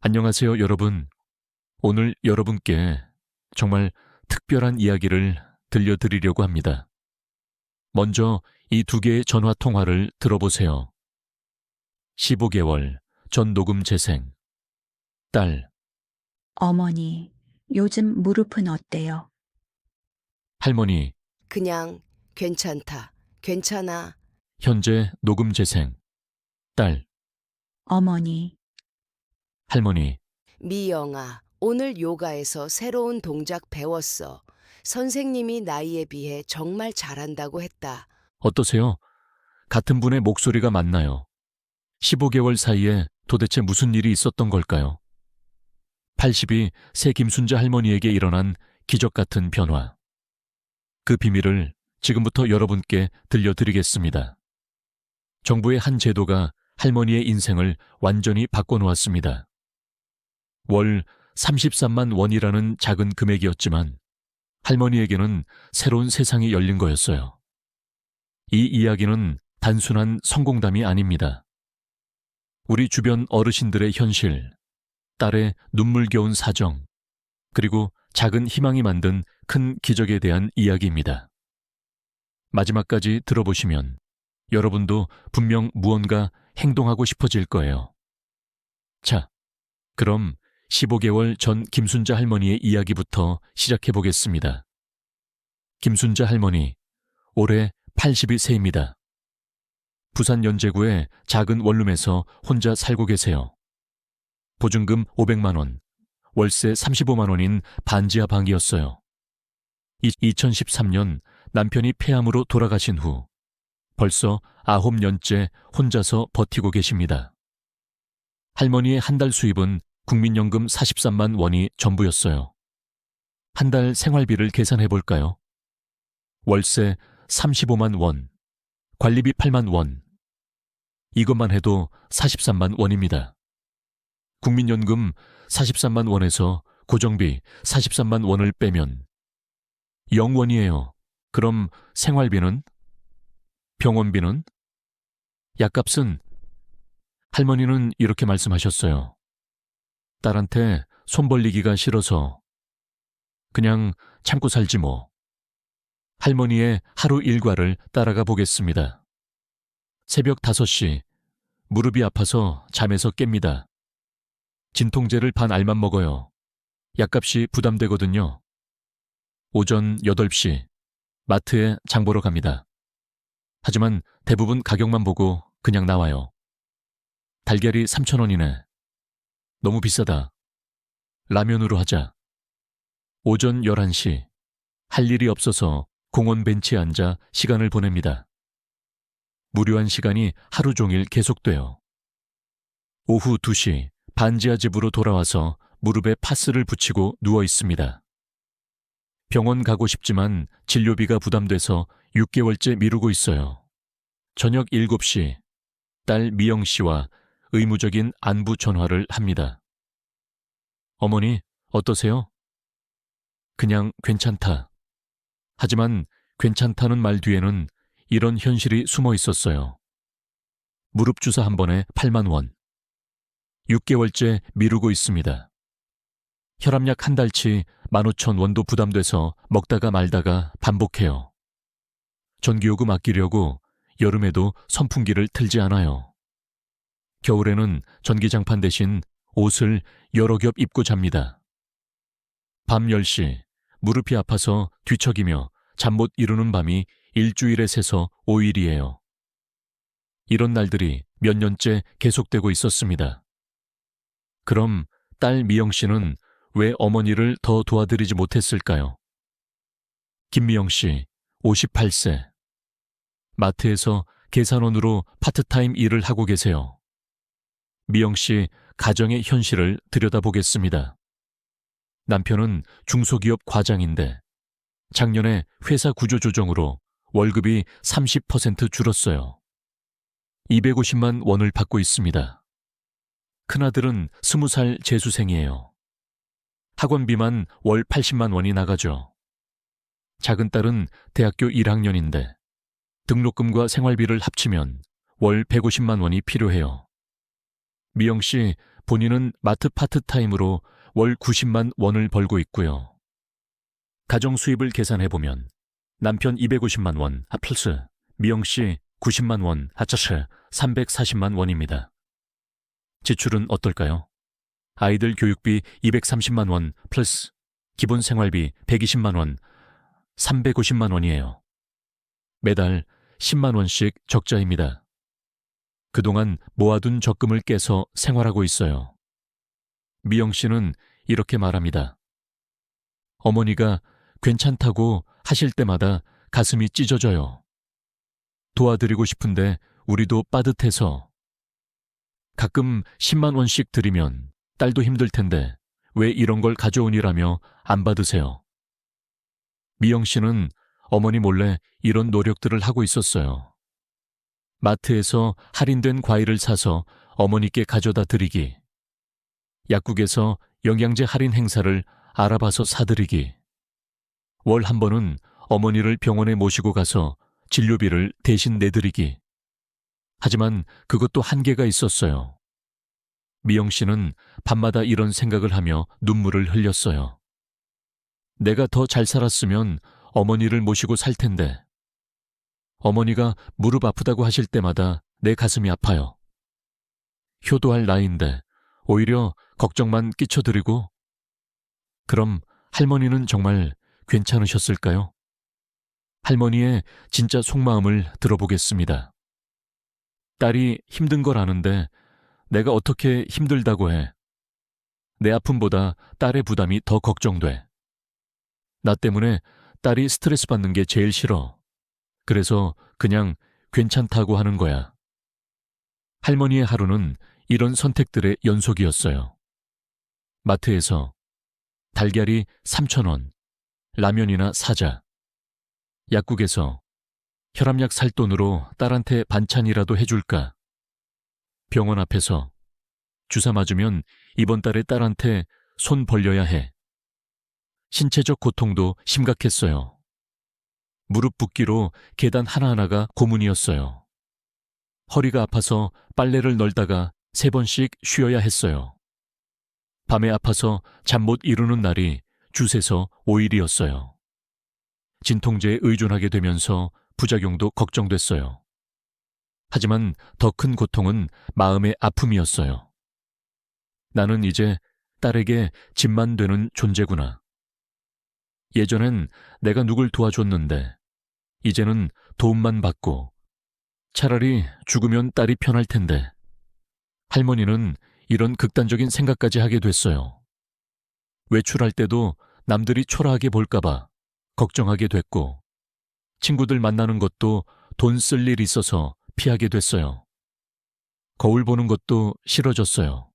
안녕하세요, 여러분. 오늘 여러분께 정말 특별한 이야기를 들려드리려고 합니다. 먼저 이 두 개의 전화 통화를 들어보세요. 15개월 전 녹음 재생. 딸, 어머니, 요즘 무릎은 어때요? 할머니, 그냥 괜찮다. 괜찮아. 현재 녹음 재생. 딸, 어머니, 할머니, 미영아, 오늘 요가에서 새로운 동작 배웠어. 선생님이 나이에 비해 정말 잘한다고 했다. 어떠세요? 같은 분의 목소리가 맞나요? 15개월 사이에 도대체 무슨 일이 있었던 걸까요? 80이 새 김순자 할머니에게 일어난 기적 같은 변화. 그 비밀을 지금부터 여러분께 들려드리겠습니다. 정부의 한 제도가 할머니의 인생을 완전히 바꿔놓았습니다. 월 33만 원이라는 작은 금액이었지만 할머니에게는 새로운 세상이 열린 거였어요. 이 이야기는 단순한 성공담이 아닙니다. 우리 주변 어르신들의 현실, 딸의 눈물겨운 사정, 그리고 작은 희망이 만든 큰 기적에 대한 이야기입니다. 마지막까지 들어보시면 여러분도 분명 무언가 행동하고 싶어질 거예요. 자, 그럼 15개월 전 김순자 할머니의 이야기부터 시작해 보겠습니다. 김순자 할머니, 올해 80이 세입니다. 부산 연제구의 작은 원룸에서 혼자 살고 계세요. 보증금 500만 원, 월세 35만 원인 반지하 방이었어요. 2013년 남편이 폐암으로 돌아가신 후 벌써 9년째 혼자서 버티고 계십니다. 할머니의 한 달 수입은 국민연금 43만 원이 전부였어요. 한 달 생활비를 계산해 볼까요? 월세 35만 원, 관리비 8만 원. 이것만 해도 43만 원입니다. 국민연금 43만 원에서 고정비 43만 원을 빼면 0원이에요. 그럼 생활비는? 병원비는? 약값은? 할머니는 이렇게 말씀하셨어요. 딸한테 손 벌리기가 싫어서 그냥 참고 살지 뭐. 할머니의 하루 일과를 따라가 보겠습니다. 새벽 5시, 무릎이 아파서 잠에서 깹니다. 진통제를 반 알만 먹어요. 약값이 부담되거든요. 오전 8시, 마트에 장 보러 갑니다. 하지만 대부분 가격만 보고 그냥 나와요. 달걀이 3,000원이네. 너무 비싸다. 라면으로 하자. 오전 11시, 할 일이 없어서 공원 벤치에 앉아 시간을 보냅니다. 무료한 시간이 하루 종일 계속돼요. 오후 2시, 반지하 집으로 돌아와서 무릎에 파스를 붙이고 누워 있습니다. 병원 가고 싶지만 진료비가 부담돼서 6개월째 미루고 있어요. 저녁 7시, 딸 미영 씨와 의무적인 안부 전화를 합니다. 어머니, 어떠세요? 그냥 괜찮다. 하지만 괜찮다는 말 뒤에는 이런 현실이 숨어 있었어요. 무릎 주사 한 번에 8만 원. 6개월째 미루고 있습니다. 혈압약 한 달치 15,000원도 부담돼서 먹다가 말다가 반복해요. 전기요금 아끼려고 여름에도 선풍기를 틀지 않아요. 겨울에는 전기장판 대신 옷을 여러 겹 입고 잡니다. 밤 10시, 무릎이 아파서 뒤척이며 잠 못 이루는 밤이 일주일에 새서 5일이에요. 이런 날들이 몇 년째 계속되고 있었습니다. 그럼 딸 미영 씨는 왜 어머니를 더 도와드리지 못했을까요? 김미영 씨, 58세. 마트에서 계산원으로 파트타임 일을 하고 계세요. 미영 씨 가정의 현실을 들여다보겠습니다. 남편은 중소기업 과장인데 작년에 회사 구조조정으로 월급이 30% 줄었어요. 250만 원을 받고 있습니다. 큰아들은 20살 재수생이에요. 학원비만 월 80만 원이 나가죠. 작은 딸은 대학교 1학년인데 등록금과 생활비를 합치면 월 150만 원이 필요해요. 미영 씨 본인은 마트 파트타임으로 월 90만 원을 벌고 있고요. 가정 수입을 계산해보면 남편 250만 원, 플러스 미영씨 90만 원, 하차차 340만 원입니다. 지출은 어떨까요? 아이들 교육비 230만 원 플러스 기본 생활비 120만 원, 350만 원이에요. 매달 10만 원씩 적자입니다. 그동안 모아둔 적금을 깨서 생활하고 있어요. 미영 씨는 이렇게 말합니다. 어머니가 괜찮다고 하실 때마다 가슴이 찢어져요. 도와드리고 싶은데 우리도 빠듯해서. 가끔 10만 원씩 드리면 딸도 힘들 텐데 왜 이런 걸 가져오니라며 안 받으세요. 미영 씨는 어머니 몰래 이런 노력들을 하고 있었어요. 마트에서 할인된 과일을 사서 어머니께 가져다 드리기, 약국에서 영양제 할인 행사를 알아봐서 사드리기, 월 한 번은 어머니를 병원에 모시고 가서 진료비를 대신 내드리기. 하지만 그것도 한계가 있었어요. 미영 씨는 밤마다 이런 생각을 하며 눈물을 흘렸어요. 내가 더 잘 살았으면 어머니를 모시고 살 텐데. 어머니가 무릎 아프다고 하실 때마다 내 가슴이 아파요. 효도할 나이인데 오히려 걱정만 끼쳐드리고. 그럼 할머니는 정말 괜찮으셨을까요? 할머니의 진짜 속마음을 들어보겠습니다. 딸이 힘든 걸 아는데 내가 어떻게 힘들다고 해. 내 아픔보다 딸의 부담이 더 걱정돼. 나 때문에 딸이 스트레스 받는 게 제일 싫어. 그래서 그냥 괜찮다고 하는 거야. 할머니의 하루는 이런 선택들의 연속이었어요. 마트에서 달걀이 3,000원, 라면이나 사자. 약국에서 혈압약 살 돈으로 딸한테 반찬이라도 해줄까. 병원 앞에서 주사 맞으면 이번 달에 딸한테 손 벌려야 해. 신체적 고통도 심각했어요. 무릎 붓기로 계단 하나하나가 고문이었어요. 허리가 아파서 빨래를 널다가 3번씩 쉬어야 했어요. 밤에 아파서 잠 못 이루는 날이 주새서 5일이었어요. 진통제에 의존하게 되면서 부작용도 걱정됐어요. 하지만 더 큰 고통은 마음의 아픔이었어요. 나는 이제 딸에게 짐만 되는 존재구나. 예전엔 내가 누굴 도와줬는데 이제는 도움만 받고 차라리 죽으면 딸이 편할 텐데. 할머니는 이런 극단적인 생각까지 하게 됐어요. 외출할 때도 남들이 초라하게 볼까봐 걱정하게 됐고, 친구들 만나는 것도 돈 쓸 일 있어서 피하게 됐어요. 거울 보는 것도 싫어졌어요.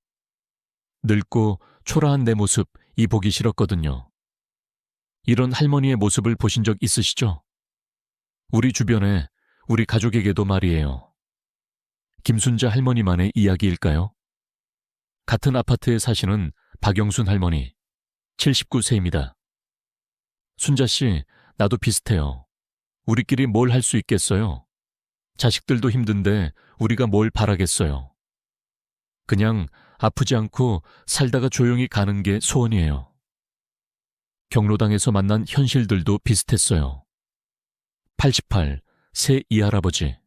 늙고 초라한 내 모습 보기 싫었거든요. 이런 할머니의 모습을 보신 적 있으시죠? 우리 주변에 우리 가족에게도 말이에요. 김순자 할머니만의 이야기일까요? 같은 아파트에 사시는 박영순 할머니, 79세입니다. 순자 씨, 나도 비슷해요. 우리끼리 뭘 할 수 있겠어요? 자식들도 힘든데 우리가 뭘 바라겠어요. 그냥 아프지 않고 살다가 조용히 가는 게 소원이에요. 경로당에서 만난 현실들도 비슷했어요. 88, 새 이할아버지.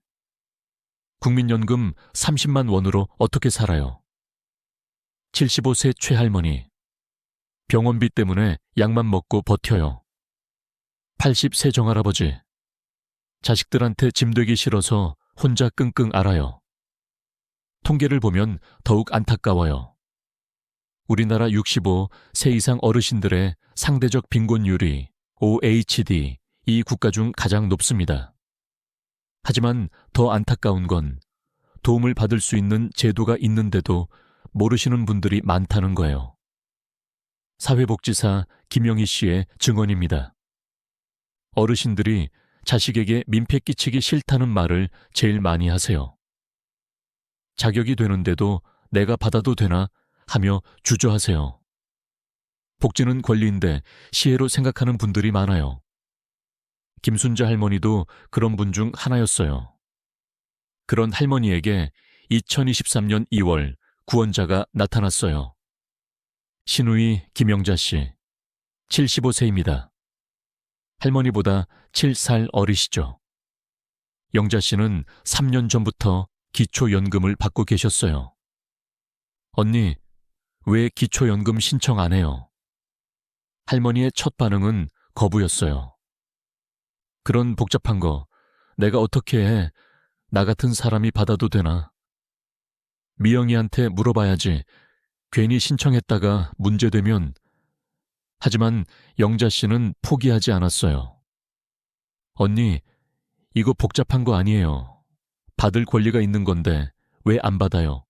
국민연금 30만 원으로 어떻게 살아요? 75세 최할머니. 병원비 때문에 약만 먹고 버텨요. 80세 정할아버지. 자식들한테 짐되기 싫어서 혼자 끙끙 앓아요. 통계를 보면 더욱 안타까워요. 우리나라 65세 이상 어르신들의 상대적 빈곤율이 OECD 이 국가 중 가장 높습니다. 하지만 더 안타까운 건 도움을 받을 수 있는 제도가 있는데도 모르시는 분들이 많다는 거예요. 사회복지사 김영희 씨의 증언입니다. 어르신들이 자식에게 민폐 끼치기 싫다는 말을 제일 많이 하세요. 자격이 되는데도 내가 받아도 되나 하며 주저하세요. 복지는 권리인데 시혜로 생각하는 분들이 많아요. 김순자 할머니도 그런 분 중 하나였어요. 그런 할머니에게 2023년 2월 구원자가 나타났어요. 신우이 김영자 씨, 75세입니다. 할머니보다 7살 어리시죠. 영자 씨는 3년 전부터 기초연금을 받고 계셨어요. 언니, 왜 기초연금 신청 안 해요? 할머니의 첫 반응은 거부였어요. 그런 복잡한 거 내가 어떻게 해? 나 같은 사람이 받아도 되나? 미영이한테 물어봐야지. 괜히 신청했다가 문제되면. 하지만 영자 씨는 포기하지 않았어요. 언니, 이거 복잡한 거 아니에요. 받을 권리가 있는 건데 왜 안 받아요?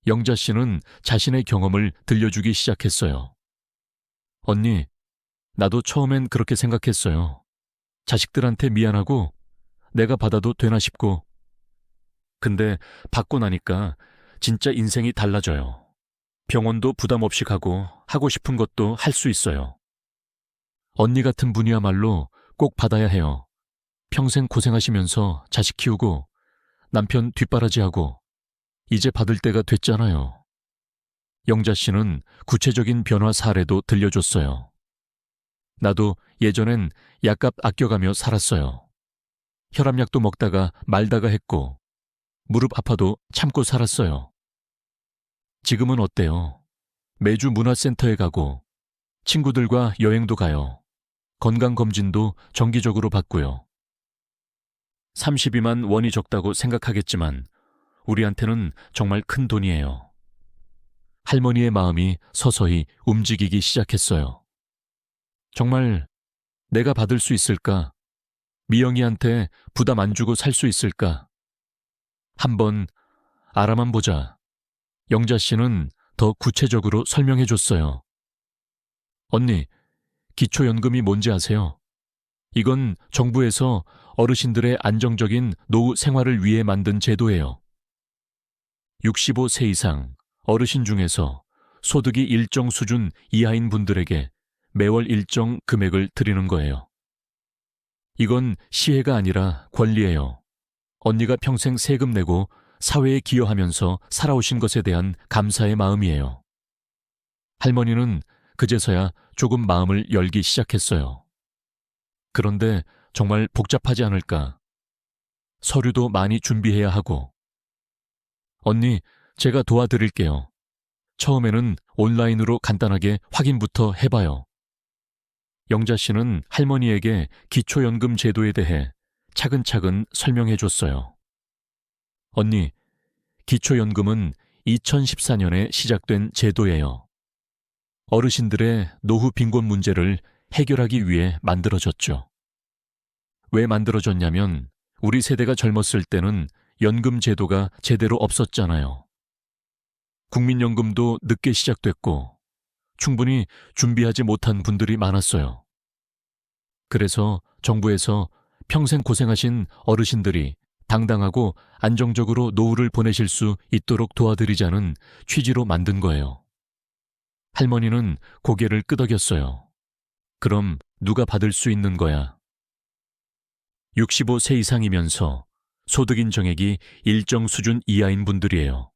영자 씨는 자신의 경험을 들려주기 시작했어요. 언니, 나도 처음엔 그렇게 생각했어요. 자식들한테 미안하고 내가 받아도 되나 싶고. 근데 받고 나니까 진짜 인생이 달라져요. 병원도 부담 없이 가고 하고 싶은 것도 할 수 있어요. 언니 같은 분이야말로 꼭 받아야 해요. 평생 고생하시면서 자식 키우고 남편 뒷바라지하고 이제 받을 때가 됐잖아요. 영자 씨는 구체적인 변화 사례도 들려줬어요. 나도 예전엔 약값 아껴가며 살았어요. 혈압약도 먹다가 말다가 했고 무릎 아파도 참고 살았어요. 지금은 어때요? 매주 문화센터에 가고 친구들과 여행도 가요. 건강검진도 정기적으로 받고요. 32만 원이 적다고 생각하겠지만 우리한테는 정말 큰 돈이에요. 할머니의 마음이 서서히 움직이기 시작했어요. 정말 내가 받을 수 있을까? 미영이한테 부담 안 주고 살 수 있을까? 한번 알아만 보자. 영자 씨는 더 구체적으로 설명해 줬어요. 언니, 기초연금이 뭔지 아세요? 이건 정부에서 어르신들의 안정적인 노후 생활을 위해 만든 제도예요. 65세 이상 어르신 중에서 소득이 일정 수준 이하인 분들에게 매월 일정 금액을 드리는 거예요. 이건 시혜가 아니라 권리예요. 언니가 평생 세금 내고 사회에 기여하면서 살아오신 것에 대한 감사의 마음이에요. 할머니는 그제서야 조금 마음을 열기 시작했어요. 그런데 정말 복잡하지 않을까? 서류도 많이 준비해야 하고. 언니, 제가 도와드릴게요. 처음에는 온라인으로 간단하게 확인부터 해봐요. 영자 씨는 할머니에게 기초연금 제도에 대해 차근차근 설명해 줬어요. 언니, 기초연금은 2014년에 시작된 제도예요. 어르신들의 노후 빈곤 문제를 해결하기 위해 만들어졌죠. 왜 만들어졌냐면 우리 세대가 젊었을 때는 연금 제도가 제대로 없었잖아요. 국민연금도 늦게 시작됐고 충분히 준비하지 못한 분들이 많았어요. 그래서 정부에서 평생 고생하신 어르신들이 당당하고 안정적으로 노후를 보내실 수 있도록 도와드리자는 취지로 만든 거예요. 할머니는 고개를 끄덕였어요. 그럼 누가 받을 수 있는 거야? 65세 이상이면서 소득 인정액이 일정 수준 이하인 분들이에요.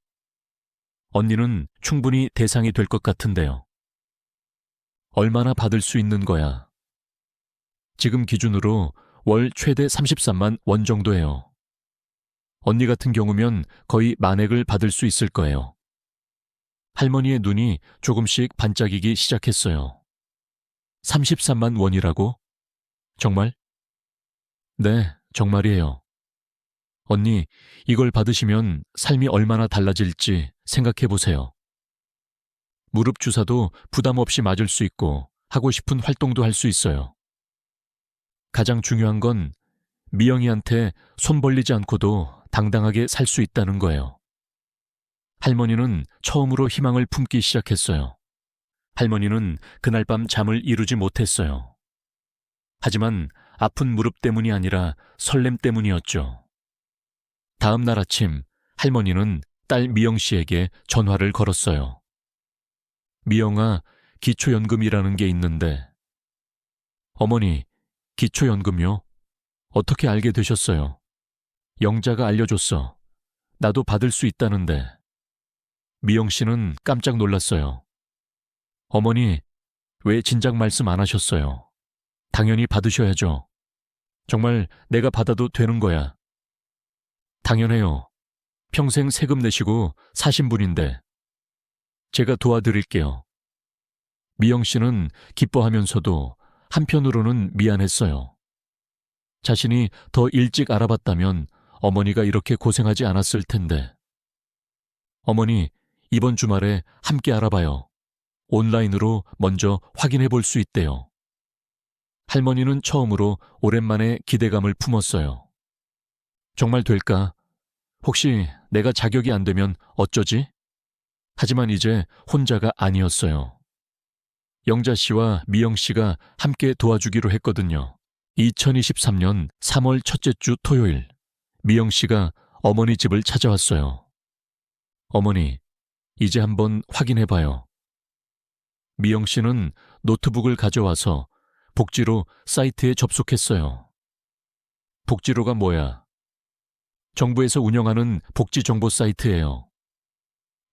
언니는 충분히 대상이 될 것 같은데요. 얼마나 받을 수 있는 거야? 지금 기준으로 월 최대 33만 원 정도예요. 언니 같은 경우면 거의 만액을 받을 수 있을 거예요. 할머니의 눈이 조금씩 반짝이기 시작했어요. 33만 원이라고? 정말? 네, 정말이에요. 언니, 이걸 받으시면 삶이 얼마나 달라질지 생각해 보세요. 무릎 주사도 부담 없이 맞을 수 있고 하고 싶은 활동도 할 수 있어요. 가장 중요한 건 미영이한테 손 벌리지 않고도 당당하게 살 수 있다는 거예요. 할머니는 처음으로 희망을 품기 시작했어요. 할머니는 그날 밤 잠을 이루지 못했어요. 하지만 아픈 무릎 때문이 아니라 설렘 때문이었죠. 다음 날 아침 할머니는 딸 미영 씨에게 전화를 걸었어요. 미영아, 기초연금이라는 게 있는데. 어머니, 기초연금요? 어떻게 알게 되셨어요? 영자가 알려줬어. 나도 받을 수 있다는데. 미영 씨는 깜짝 놀랐어요. 어머니, 왜 진작 말씀 안 하셨어요? 당연히 받으셔야죠. 정말 내가 받아도 되는 거야. 당연해요. 평생 세금 내시고 사신 분인데. 제가 도와드릴게요. 미영 씨는 기뻐하면서도 한편으로는 미안했어요. 자신이 더 일찍 알아봤다면 어머니가 이렇게 고생하지 않았을 텐데. 어머니, 이번 주말에 함께 알아봐요. 온라인으로 먼저 확인해 볼 수 있대요. 할머니는 처음으로 오랜만에 기대감을 품었어요. 정말 될까? 혹시 내가 자격이 안 되면 어쩌지? 하지만 이제 혼자가 아니었어요. 영자 씨와 미영 씨가 함께 도와주기로 했거든요. 2023년 3월 첫째 주 토요일, 미영 씨가 어머니 집을 찾아왔어요. 어머니, 이제 한번 확인해봐요. 미영 씨는 노트북을 가져와서 복지로 사이트에 접속했어요. 복지로가 뭐야? 정부에서 운영하는 복지정보 사이트예요.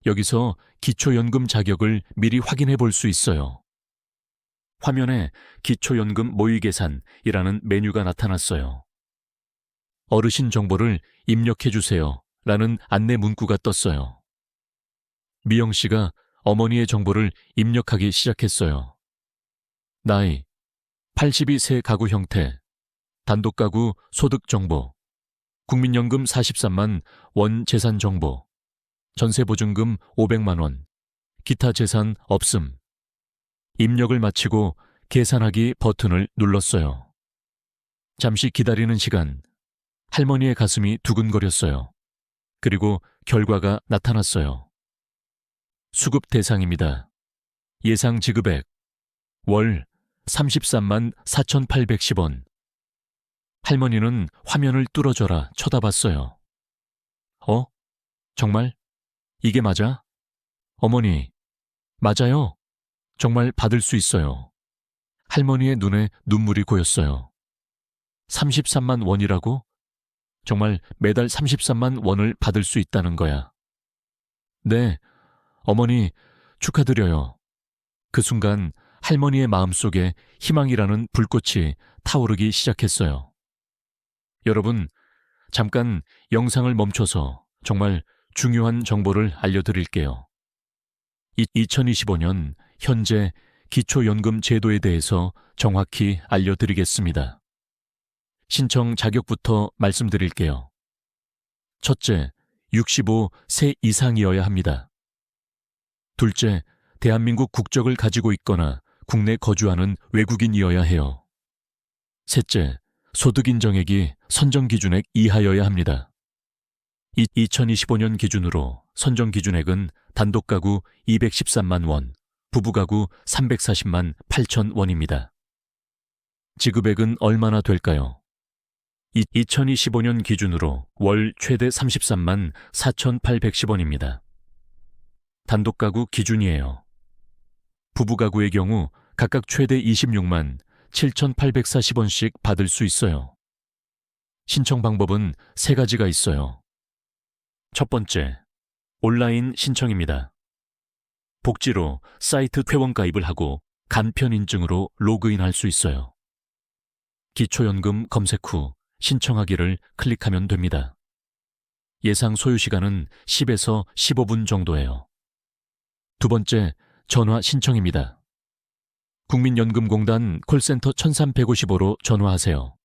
여기서 기초연금 자격을 미리 확인해 볼 수 있어요. 화면에 기초연금 모의계산이라는 메뉴가 나타났어요. 어르신 정보를 입력해 주세요 라는 안내 문구가 떴어요. 미영 씨가 어머니의 정보를 입력하기 시작했어요. 나이, 82세 가구 형태, 단독가구 소득 정보, 국민연금 43만 원 재산 정보, 전세보증금 500만 원, 기타 재산 없음. 입력을 마치고 계산하기 버튼을 눌렀어요. 잠시 기다리는 시간, 할머니의 가슴이 두근거렸어요. 그리고 결과가 나타났어요. 수급 대상입니다. 예상 지급액, 월 33만 4,810원. 할머니는 화면을 뚫어져라 쳐다봤어요. 정말? 이게 맞아? 어머니, 맞아요. 정말 받을 수 있어요. 할머니의 눈에 눈물이 고였어요. 33만 원이라고? 정말 매달 33만 원을 받을 수 있다는 거야. 네, 어머니 축하드려요. 그 순간 할머니의 마음속에 희망이라는 불꽃이 타오르기 시작했어요. 여러분, 잠깐 영상을 멈춰서 정말 중요한 정보를 알려드릴게요. 2025년 현재 기초연금 제도에 대해서 정확히 알려드리겠습니다. 신청 자격부터 말씀드릴게요. 첫째, 65세 이상이어야 합니다. 둘째, 대한민국 국적을 가지고 있거나 국내 거주하는 외국인이어야 해요. 셋째, 소득 인정액이 선정 기준액 이하여야 합니다. 2025년 기준으로 선정 기준액은 단독가구 213만 원, 부부가구 340만 8천 원입니다. 지급액은 얼마나 될까요? 2025년 기준으로 월 최대 33만 4,810원입니다. 단독가구 기준이에요. 부부가구의 경우 각각 최대 26만 7,840원씩 받을 수 있어요. 신청 방법은 3가지가 있어요. 첫 번째, 온라인 신청입니다. 복지로 사이트 회원가입을 하고 간편 인증으로 로그인할 수 있어요. 기초연금 검색 후 신청하기를 클릭하면 됩니다. 예상 소요 시간은 10에서 15분 정도예요. 두 번째, 전화 신청입니다. 국민연금공단 콜센터 1355로 전화하세요.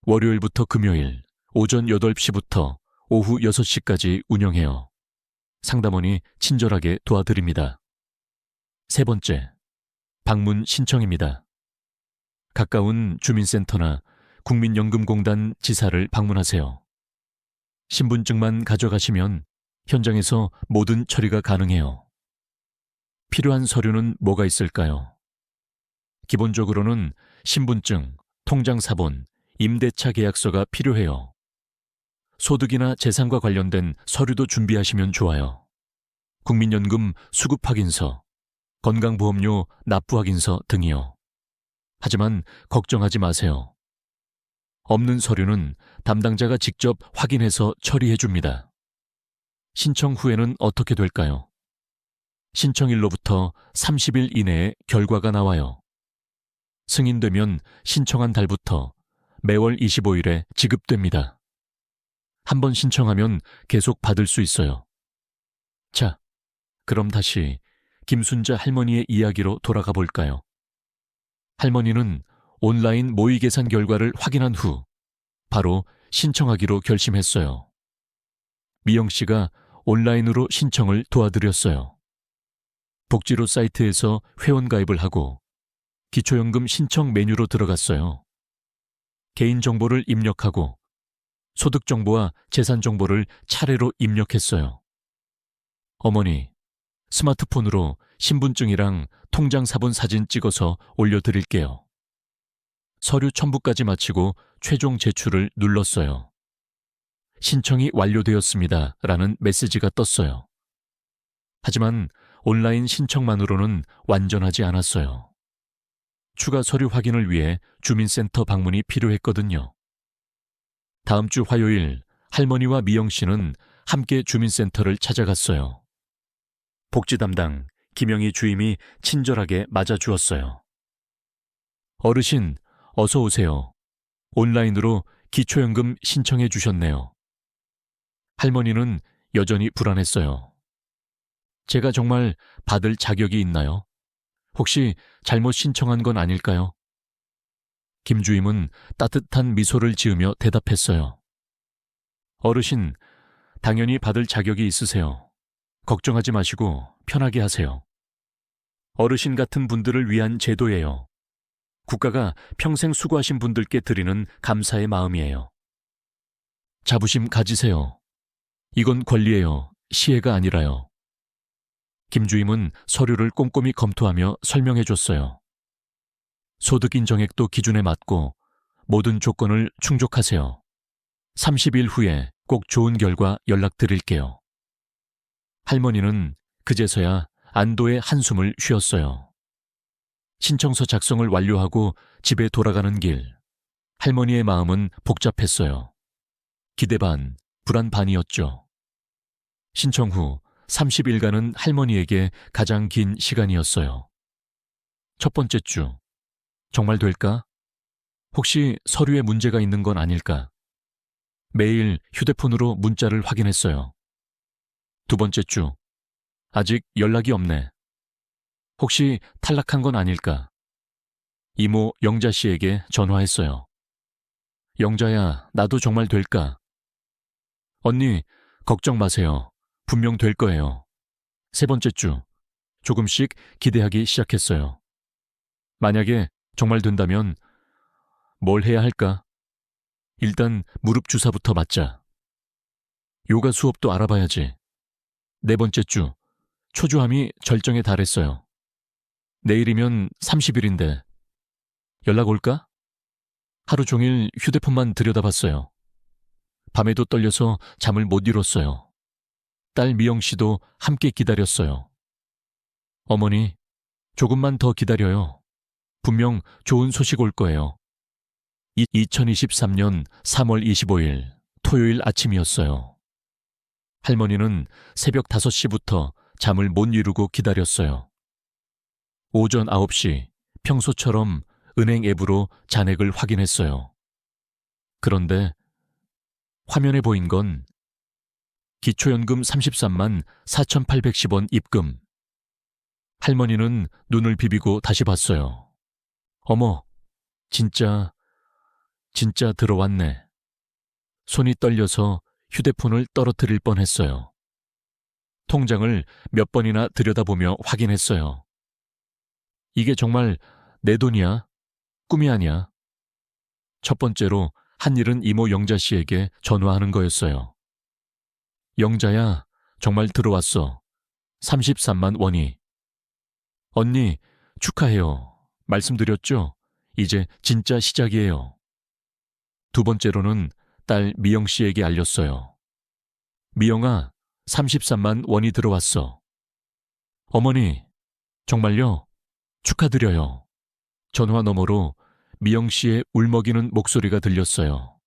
월요일부터 금요일 오전 8시부터 오후 6시까지 운영해요. 상담원이 친절하게 도와드립니다. 세 번째, 방문 신청입니다. 가까운 주민센터나 국민연금공단 지사를 방문하세요. 신분증만 가져가시면 현장에서 모든 처리가 가능해요. 필요한 서류는 뭐가 있을까요? 기본적으로는 신분증, 통장사본, 임대차 계약서가 필요해요. 소득이나 재산과 관련된 서류도 준비하시면 좋아요. 국민연금 수급확인서, 건강보험료 납부확인서 등이요. 하지만 걱정하지 마세요. 없는 서류는 담당자가 직접 확인해서 처리해 줍니다. 신청 후에는 어떻게 될까요? 신청일로부터 30일 이내에 결과가 나와요. 승인되면 신청한 달부터 매월 25일에 지급됩니다. 한번 신청하면 계속 받을 수 있어요. 자, 그럼 다시 김순자 할머니의 이야기로 돌아가 볼까요? 할머니는 온라인 모의 계산 결과를 확인한 후 바로 신청하기로 결심했어요. 미영 씨가 온라인으로 신청을 도와드렸어요. 복지로 사이트에서 회원가입을 하고 기초연금 신청 메뉴로 들어갔어요. 개인정보를 입력하고 소득정보와 재산정보를 차례로 입력했어요. 어머니, 스마트폰으로 신분증이랑 통장 사본 사진 찍어서 올려드릴게요. 서류 첨부까지 마치고 최종 제출을 눌렀어요. 신청이 완료되었습니다. 라는 메시지가 떴어요. 하지만 온라인 신청만으로는 완전하지 않았어요. 추가 서류 확인을 위해 주민센터 방문이 필요했거든요. 다음 주 화요일 할머니와 미영 씨는 함께 주민센터를 찾아갔어요. 복지 담당 김영희 주임이 친절하게 맞아주었어요. 어르신, 어서 오세요. 온라인으로 기초연금 신청해 주셨네요. 할머니는 여전히 불안했어요. 제가 정말 받을 자격이 있나요? 혹시 잘못 신청한 건 아닐까요? 김 주임은 따뜻한 미소를 지으며 대답했어요. 어르신, 당연히 받을 자격이 있으세요. 걱정하지 마시고 편하게 하세요. 어르신 같은 분들을 위한 제도예요. 국가가 평생 수고하신 분들께 드리는 감사의 마음이에요. 자부심 가지세요. 이건 권리예요. 시혜가 아니라요. 김 주임은 서류를 꼼꼼히 검토하며 설명해줬어요. 소득 인정액도 기준에 맞고 모든 조건을 충족하세요. 30일 후에 꼭 좋은 결과 연락드릴게요. 할머니는 그제서야 안도의 한숨을 쉬었어요. 신청서 작성을 완료하고 집에 돌아가는 길, 할머니의 마음은 복잡했어요. 기대 반, 불안 반이었죠. 신청 후 30일간은 할머니에게 가장 긴 시간이었어요. 첫 번째 주, 정말 될까? 혹시 서류에 문제가 있는 건 아닐까? 매일 휴대폰으로 문자를 확인했어요. 두 번째 주, 아직 연락이 없네. 혹시 탈락한 건 아닐까? 이모 영자 씨에게 전화했어요. 영자야, 나도 정말 될까? 언니, 걱정 마세요. 분명 될 거예요. 세 번째 주, 조금씩 기대하기 시작했어요. 만약에 정말 된다면 뭘 해야 할까? 일단 무릎 주사부터 맞자. 요가 수업도 알아봐야지. 네 번째 주, 초조함이 절정에 달했어요. 내일이면 30일인데 연락 올까? 하루 종일 휴대폰만 들여다봤어요. 밤에도 떨려서 잠을 못 이뤘어요. 딸 미영 씨도 함께 기다렸어요. 어머니, 조금만 더 기다려요. 분명 좋은 소식 올 거예요. 2023년 3월 25일 토요일 아침이었어요. 할머니는 새벽 5시부터 잠을 못 이루고 기다렸어요. 오전 9시 평소처럼 은행 앱으로 잔액을 확인했어요. 그런데 화면에 보인 건 기초연금 33만 4,810원 입금. 할머니는 눈을 비비고 다시 봤어요. 어머, 진짜 들어왔네. 손이 떨려서 휴대폰을 떨어뜨릴 뻔했어요. 통장을 몇 번이나 들여다보며 확인했어요. 이게 정말 내 돈이야? 꿈이 아니야? 첫 번째로 한 일은 이모 영자 씨에게 전화하는 거였어요. 영자야, 정말 들어왔어. 33만 원이. 언니, 축하해요. 말씀드렸죠? 이제 진짜 시작이에요. 두 번째로는 딸 미영 씨에게 알렸어요. 미영아, 33만 원이 들어왔어. 어머니, 정말요? 축하드려요. 전화 너머로 미영 씨의 울먹이는 목소리가 들렸어요.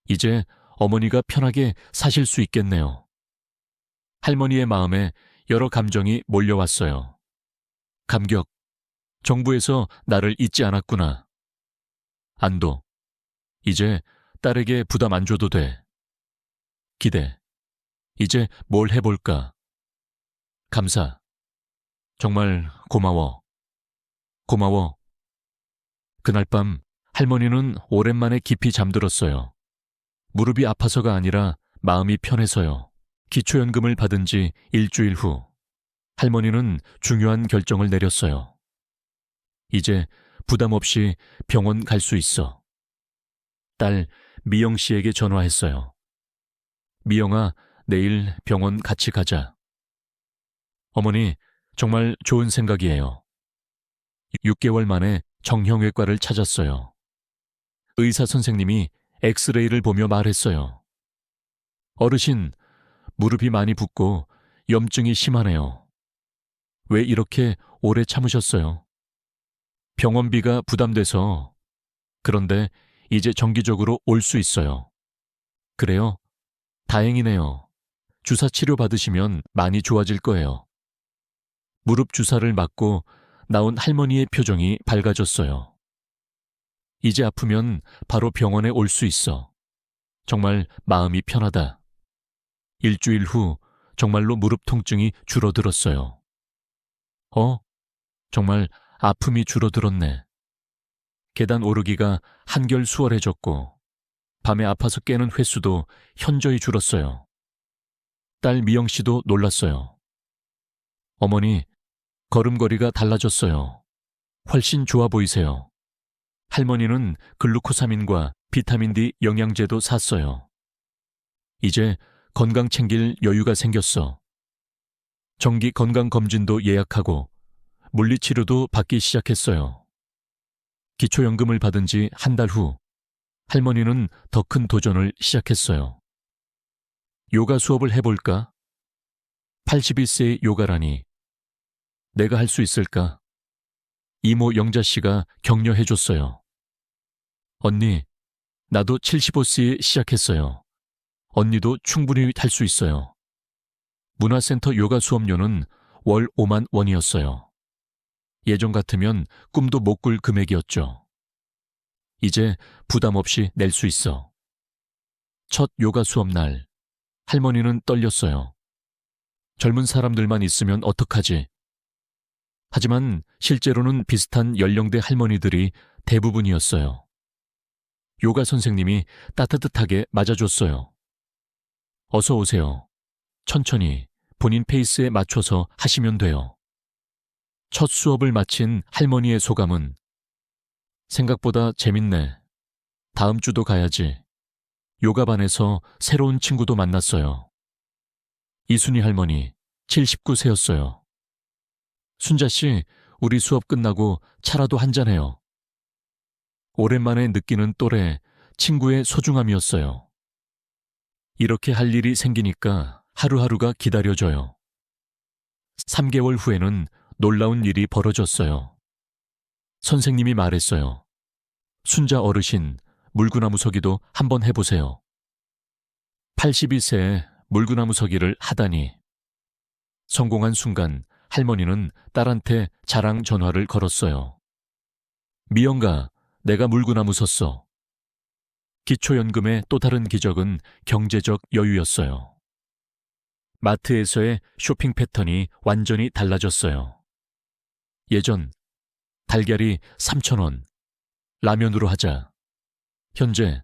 이제 어머니가 편하게 사실 수 있겠네요. 할머니의 마음에 여러 감정이 몰려왔어요. 감격, 정부에서 나를 잊지 않았구나. 안도, 이제 딸에게 부담 안 줘도 돼. 기대, 이제 뭘 해볼까. 감사, 정말 고마워. 고마워. 그날 밤 할머니는 오랜만에 깊이 잠들었어요. 무릎이 아파서가 아니라 마음이 편해서요. 기초연금을 받은 지 일주일 후 할머니는 중요한 결정을 내렸어요. 이제 부담 없이 병원 갈 수 있어. 딸 미영 씨에게 전화했어요. 미영아, 내일 병원 같이 가자. 어머니, 정말 좋은 생각이에요. 6개월 만에 정형외과를 찾았어요. 의사 선생님이 엑스레이를 보며 말했어요. 어르신, 무릎이 많이 붓고 염증이 심하네요. 왜 이렇게 오래 참으셨어요? 병원비가 부담돼서. 그런데 이제 정기적으로 올 수 있어요. 그래요? 다행이네요. 주사 치료 받으시면 많이 좋아질 거예요. 무릎 주사를 맞고 나온 할머니의 표정이 밝아졌어요. 이제 아프면 바로 병원에 올 수 있어. 정말 마음이 편하다. 일주일 후 정말로 무릎 통증이 줄어들었어요. 정말 아픔이 줄어들었네. 계단 오르기가 한결 수월해졌고 밤에 아파서 깨는 횟수도 현저히 줄었어요. 딸 미영 씨도 놀랐어요. 어머니, 걸음걸이가 달라졌어요. 훨씬 좋아 보이세요. 할머니는 글루코사민과 비타민 D 영양제도 샀어요. 이제 건강 챙길 여유가 생겼어. 정기 건강검진도 예약하고 물리치료도 받기 시작했어요. 기초연금을 받은 지 한 달 후 할머니는 더 큰 도전을 시작했어요. 요가 수업을 해볼까? 81세의 요가라니. 내가 할 수 있을까? 이모 영자 씨가 격려해줬어요. 언니, 나도 75세에 시작했어요. 언니도 충분히 할 수 있어요. 문화센터 요가 수업료는 월 5만 원이었어요. 예전 같으면 꿈도 못 꿀 금액이었죠. 이제 부담 없이 낼 수 있어. 첫 요가 수업 날, 할머니는 떨렸어요. 젊은 사람들만 있으면 어떡하지? 하지만 실제로는 비슷한 연령대 할머니들이 대부분이었어요. 요가 선생님이 따뜻하게 맞아줬어요. 어서 오세요. 천천히 본인 페이스에 맞춰서 하시면 돼요. 첫 수업을 마친 할머니의 소감은 생각보다 재밌네. 다음 주도 가야지. 요가반에서 새로운 친구도 만났어요. 이순희 할머니, 79세였어요. 순자 씨, 우리 수업 끝나고 차라도 한잔해요. 오랜만에 느끼는 또래, 친구의 소중함이었어요. 이렇게 할 일이 생기니까 하루하루가 기다려져요. 3개월 후에는 놀라운 일이 벌어졌어요. 선생님이 말했어요. 순자 어르신, 물구나무 서기도 한번 해보세요. 82세에 물구나무 서기를 하다니. 성공한 순간 할머니는 딸한테 자랑 전화를 걸었어요. 미영가, 내가 물구나무 섰어. 기초연금의 또 다른 기적은 경제적 여유였어요. 마트에서의 쇼핑 패턴이 완전히 달라졌어요. 예전 달걀이 3,000원, 라면으로 하자. 현재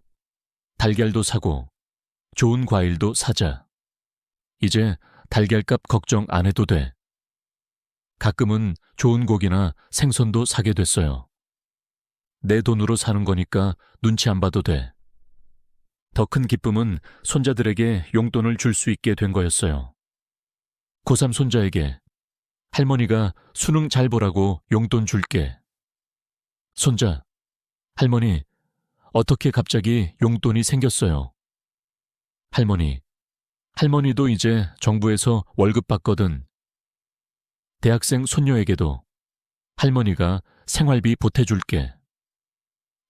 달걀도 사고 좋은 과일도 사자. 이제 달걀값 걱정 안 해도 돼. 가끔은 좋은 고기나 생선도 사게 됐어요. 내 돈으로 사는 거니까 눈치 안 봐도 돼. 더 큰 기쁨은 손자들에게 용돈을 줄 수 있게 된 거였어요. 고3 손자에게 할머니가 수능 잘 보라고 용돈 줄게. 손자, 할머니, 어떻게 갑자기 용돈이 생겼어요? 할머니, 할머니도 이제 정부에서 월급 받거든. 대학생 손녀에게도 할머니가 생활비 보태줄게.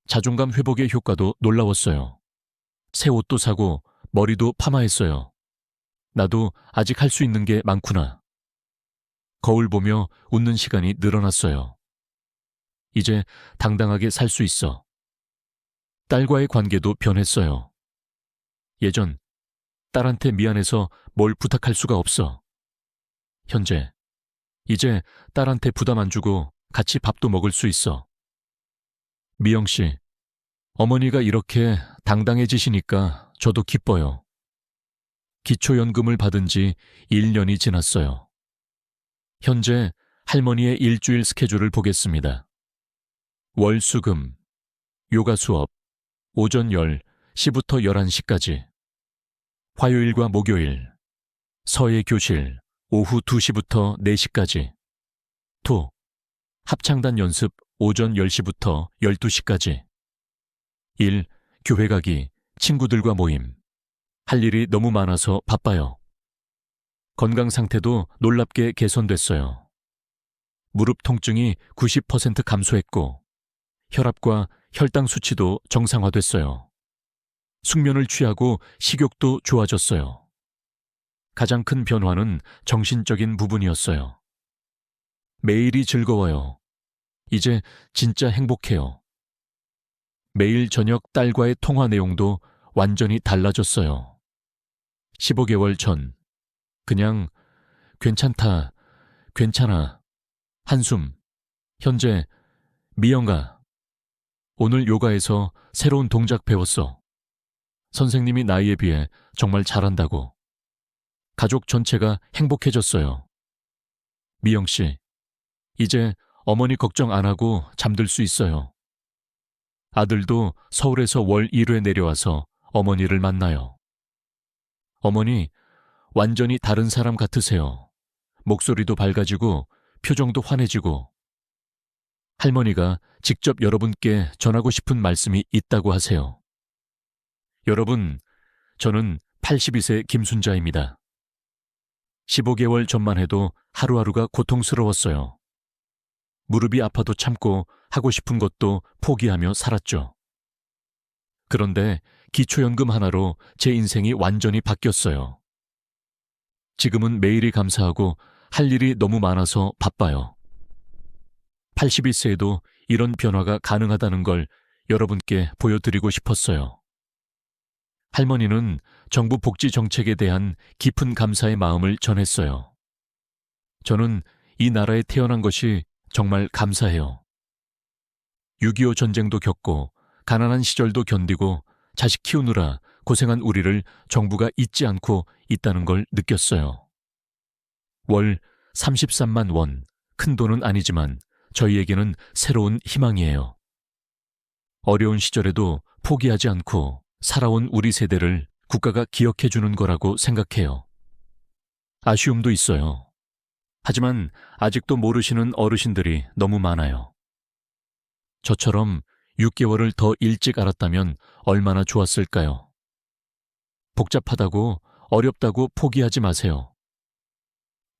자존감 회복의 효과도 놀라웠어요. 새 옷도 사고 머리도 파마했어요. 나도 아직 할 수 있는 게 많구나. 거울 보며 웃는 시간이 늘어났어요. 이제 당당하게 살 수 있어. 딸과의 관계도 변했어요. 예전 딸한테 미안해서 뭘 부탁할 수가 없어. 현재 이제 딸한테 부담 안 주고 같이 밥도 먹을 수 있어. 미영 씨, 어머니가 이렇게 당당해지시니까 저도 기뻐요. 기초연금을 받은 지 1년이 지났어요. 현재 할머니의 일주일 스케줄을 보겠습니다. 월 수금, 요가 수업, 오전 10시부터 11시까지. 화요일과 목요일, 서예 교실, 오후 2시부터 4시까지. 토, 합창단 연습 오전 10시부터 12시까지. 일, 교회 가기, 친구들과 모임. 할 일이 너무 많아서 바빠요. 건강 상태도 놀랍게 개선됐어요. 무릎 통증이 90% 감소했고, 혈압과 혈당 수치도 정상화됐어요. 숙면을 취하고 식욕도 좋아졌어요. 가장 큰 변화는 정신적인 부분이었어요. 매일이 즐거워요. 이제 진짜 행복해요. 매일 저녁 딸과의 통화 내용도 완전히 달라졌어요. 15개월 전, 그냥 괜찮다, 괜찮아, 한숨. 현재 미영아, 오늘 요가에서 새로운 동작 배웠어. 선생님이 나이에 비해 정말 잘한다고. 가족 전체가 행복해졌어요. 미영 씨, 이제 어머니 걱정 안 하고 잠들 수 있어요. 아들도 서울에서 월 1회 내려와서 어머니를 만나요. 어머니, 완전히 다른 사람 같으세요. 목소리도 밝아지고 표정도 환해지고. 할머니가 직접 여러분께 전하고 싶은 말씀이 있다고 하세요. 여러분, 저는 82세 김순자입니다. 15개월 전만 해도 하루하루가 고통스러웠어요. 무릎이 아파도 참고 하고 싶은 것도 포기하며 살았죠. 그런데 기초연금 하나로 제 인생이 완전히 바뀌었어요. 지금은 매일이 감사하고 할 일이 너무 많아서 바빠요. 81세에도 이런 변화가 가능하다는 걸 여러분께 보여드리고 싶었어요. 할머니는 정부 복지 정책에 대한 깊은 감사의 마음을 전했어요. 저는 이 나라에 태어난 것이 정말 감사해요. 6.25 전쟁도 겪고 가난한 시절도 견디고 자식 키우느라 고생한 우리를 정부가 잊지 않고 있다는 걸 느꼈어요. 월 33만 원, 큰 돈은 아니지만 저희에게는 새로운 희망이에요. 어려운 시절에도 포기하지 않고 살아온 우리 세대를 국가가 기억해주는 거라고 생각해요. 아쉬움도 있어요. 하지만 아직도 모르시는 어르신들이 너무 많아요. 저처럼 6개월을 더 일찍 알았다면 얼마나 좋았을까요? 복잡하다고 어렵다고 포기하지 마세요.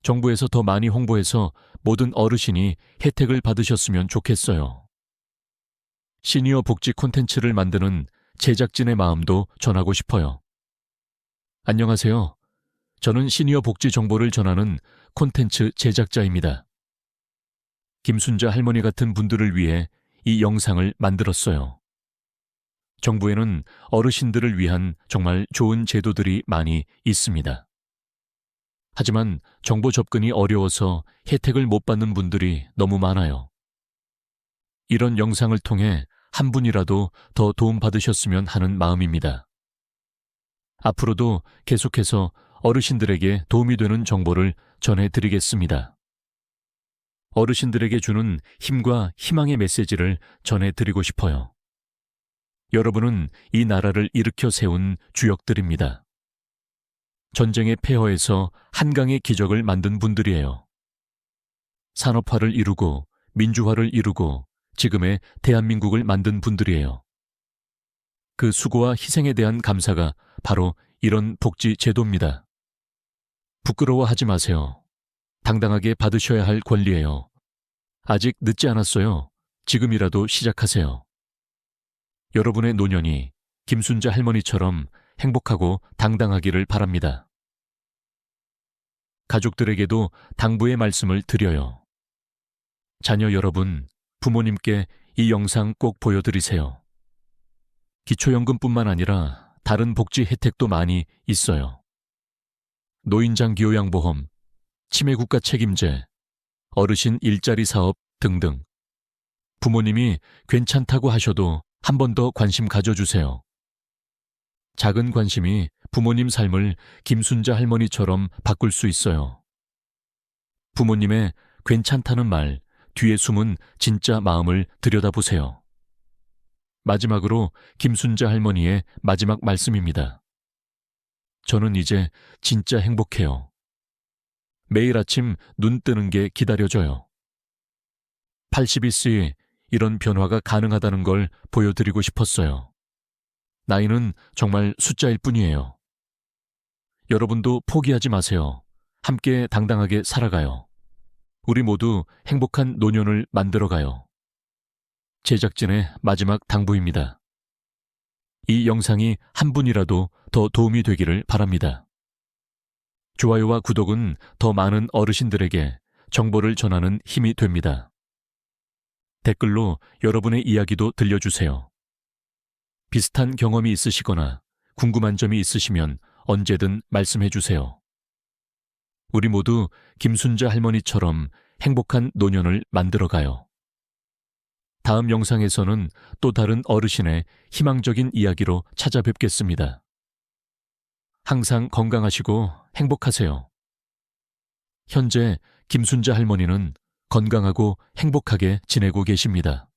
정부에서 더 많이 홍보해서 모든 어르신이 혜택을 받으셨으면 좋겠어요. 시니어 복지 콘텐츠를 만드는 제작진의 마음도 전하고 싶어요. 안녕하세요. 저는 시니어 복지 정보를 전하는 콘텐츠 제작자입니다. 김순자 할머니 같은 분들을 위해 이 영상을 만들었어요. 정부에는 어르신들을 위한 정말 좋은 제도들이 많이 있습니다. 하지만 정보 접근이 어려워서 혜택을 못 받는 분들이 너무 많아요. 이런 영상을 통해 한 분이라도 더 도움받으셨으면 하는 마음입니다. 앞으로도 계속해서 어르신들에게 도움이 되는 정보를 전해드리겠습니다. 어르신들에게 주는 힘과 희망의 메시지를 전해드리고 싶어요. 여러분은 이 나라를 일으켜 세운 주역들입니다. 전쟁의 폐허에서 한강의 기적을 만든 분들이에요. 산업화를 이루고 민주화를 이루고 지금의 대한민국을 만든 분들이에요. 그 수고와 희생에 대한 감사가 바로 이런 복지 제도입니다. 부끄러워하지 마세요. 당당하게 받으셔야 할 권리예요. 아직 늦지 않았어요. 지금이라도 시작하세요. 여러분의 노년이 김순자 할머니처럼 행복하고 당당하기를 바랍니다. 가족들에게도 당부의 말씀을 드려요. 자녀 여러분, 부모님께 이 영상 꼭 보여드리세요. 기초연금뿐만 아니라 다른 복지 혜택도 많이 있어요. 노인장기 요양보험, 치매국가 책임제, 어르신 일자리 사업 등등. 부모님이 괜찮다고 하셔도 한 번 더 관심 가져주세요. 작은 관심이 부모님 삶을 김순자 할머니처럼 바꿀 수 있어요. 부모님의 괜찮다는 말, 뒤에 숨은 진짜 마음을 들여다보세요. 마지막으로 김순자 할머니의 마지막 말씀입니다. 저는 이제 진짜 행복해요. 매일 아침 눈 뜨는 게 기다려져요. 82세 이런 변화가 가능하다는 걸 보여드리고 싶었어요. 나이는 정말 숫자일 뿐이에요. 여러분도 포기하지 마세요. 함께 당당하게 살아가요. 우리 모두 행복한 노년을 만들어가요. 제작진의 마지막 당부입니다. 이 영상이 한 분이라도 더 도움이 되기를 바랍니다. 좋아요와 구독은 더 많은 어르신들에게 정보를 전하는 힘이 됩니다. 댓글로 여러분의 이야기도 들려주세요. 비슷한 경험이 있으시거나 궁금한 점이 있으시면 언제든 말씀해 주세요. 우리 모두 김순자 할머니처럼 행복한 노년을 만들어가요. 다음 영상에서는 또 다른 어르신의 희망적인 이야기로 찾아뵙겠습니다. 항상 건강하시고 행복하세요. 현재 김순자 할머니는 건강하고 행복하게 지내고 계십니다.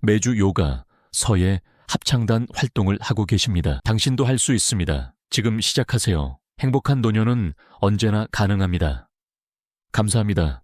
매주 요가, 서예, 합창단 활동을 하고 계십니다. 당신도 할 수 있습니다. 지금 시작하세요. 행복한 노년은 언제나 가능합니다. 감사합니다.